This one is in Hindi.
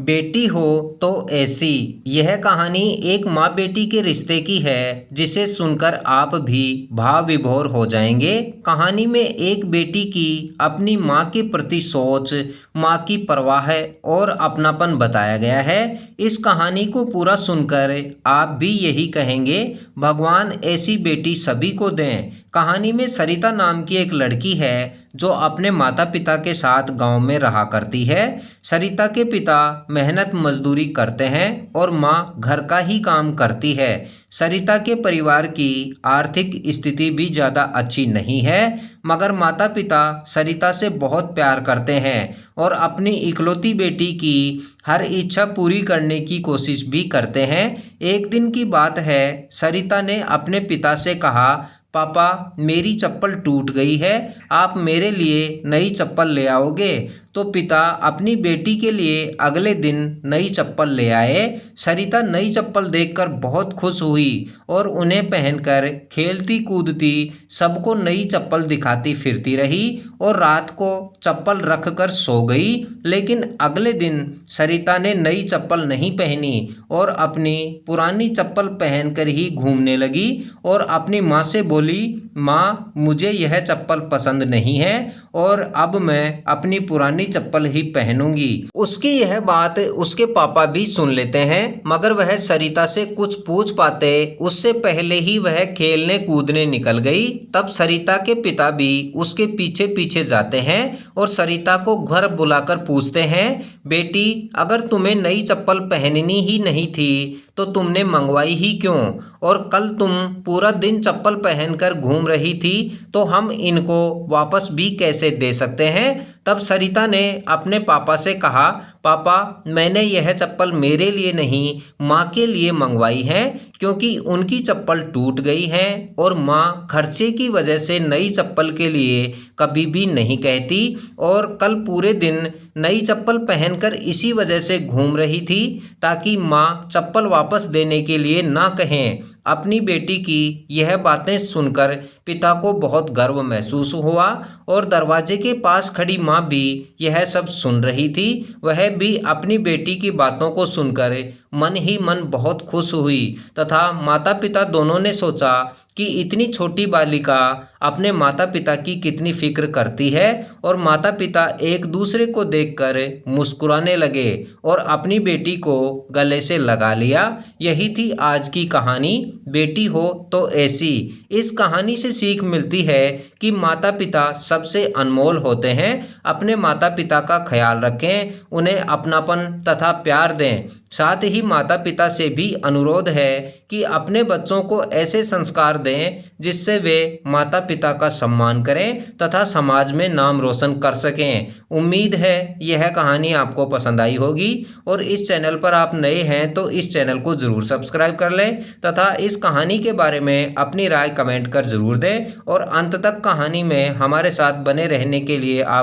बेटी हो तो ऐसी। यह कहानी एक माँ बेटी के रिश्ते की है जिसे सुनकर आप भी भाव विभोर हो जाएंगे। कहानी में एक बेटी की अपनी माँ के प्रति सोच, माँ की परवाह और अपनापन बताया गया है। इस कहानी को पूरा सुनकर आप भी यही कहेंगे, भगवान ऐसी बेटी सभी को दें। कहानी में सरिता नाम की एक लड़की है जो अपने माता पिता के साथ गांव में रहा करती है। सरिता के पिता मेहनत मजदूरी करते हैं और माँ घर का ही काम करती है। सरिता के परिवार की आर्थिक स्थिति भी ज़्यादा अच्छी नहीं है, मगर माता पिता सरिता से बहुत प्यार करते हैं और अपनी इकलौती बेटी की हर इच्छा पूरी करने की कोशिश भी करते हैं। एक दिन की बात है, सरिता ने अपने पिता से कहा, पापा मेरी चप्पल टूट गई है, आप मेरे लिए नई चप्पल ले आओगे? तो पिता अपनी बेटी के लिए अगले दिन नई चप्पल ले आए। सरिता नई चप्पल देखकर बहुत खुश हुई और उन्हें पहनकर खेलती कूदती सबको नई चप्पल दिखाती फिरती रही और रात को चप्पल रख कर सो गई। लेकिन अगले दिन सरिता ने नई चप्पल नहीं पहनी और अपनी पुरानी चप्पल पहनकर ही घूमने लगी और अपनी माँ से बोली, माँ मुझे यह चप्पल पसंद नहीं है और अब मैं अपनी पुरानी चप्पल ही पहनूंगी। उसकी यह बात उसके पापा भी सुन लेते हैं, मगर वह सरिता से कुछ पूछ पाते उससे पहले ही वह खेलने कूदने निकल गई। तब सरिता के पिता भी उसके पीछे पीछे जाते हैं और सरिता को घर बुलाकर पूछते हैं, बेटी अगर तुम्हें नई चप्पल पहननी ही नहीं थी तो तुमने मंगवाई ही क्यों? और कल तुम पूरा दिन चप्पल पहनकर घूम रही थी, तो हम इनको वापस भी कैसे दे सकते हैं? तब सरिता ने अपने पापा से कहा, पापा मैंने यह चप्पल मेरे लिए नहीं माँ के लिए मंगवाई है, क्योंकि उनकी चप्पल टूट गई है और माँ खर्चे की वजह से नई चप्पल के लिए कभी भी नहीं कहती और कल पूरे दिन नई चप्पल पहनकर इसी वजह से घूम रही थी ताकि माँ चप्पल वापस देने के लिए ना कहें। अपनी बेटी की यह बातें सुनकर पिता को बहुत गर्व महसूस हुआ और दरवाजे के पास खड़ी माँ भी यह सब सुन रही थी। वह भी अपनी बेटी की बातों को सुनकर मन ही मन बहुत खुश हुई तथा माता पिता दोनों ने सोचा कि इतनी छोटी बालिका अपने माता पिता की कितनी फिक्र करती है और माता पिता एक दूसरे को देखकर मुस्कुराने लगे और अपनी बेटी को गले से लगा लिया। यही थी आज की कहानी, बेटी हो तो ऐसी। इस कहानी से सीख मिलती है कि माता पिता सबसे अनमोल होते हैं। अपने माता पिता का ख्याल रखें, उन्हें अपनापन तथा प्यार दें। साथ ही माता पिता से भी अनुरोध है कि अपने बच्चों को ऐसे संस्कार दें जिससे वे माता पिता का सम्मान करें तथा समाज में नाम रोशन कर सकें। उम्मीद है यह कहानी आपको पसंद आई होगी और इस चैनल पर आप नए हैं तो इस चैनल को ज़रूर सब्सक्राइब कर लें तथा इस कहानी के बारे में अपनी राय कमेंट कर ज़रूर दें और अंत तक कहानी में हमारे साथ बने रहने के लिए आप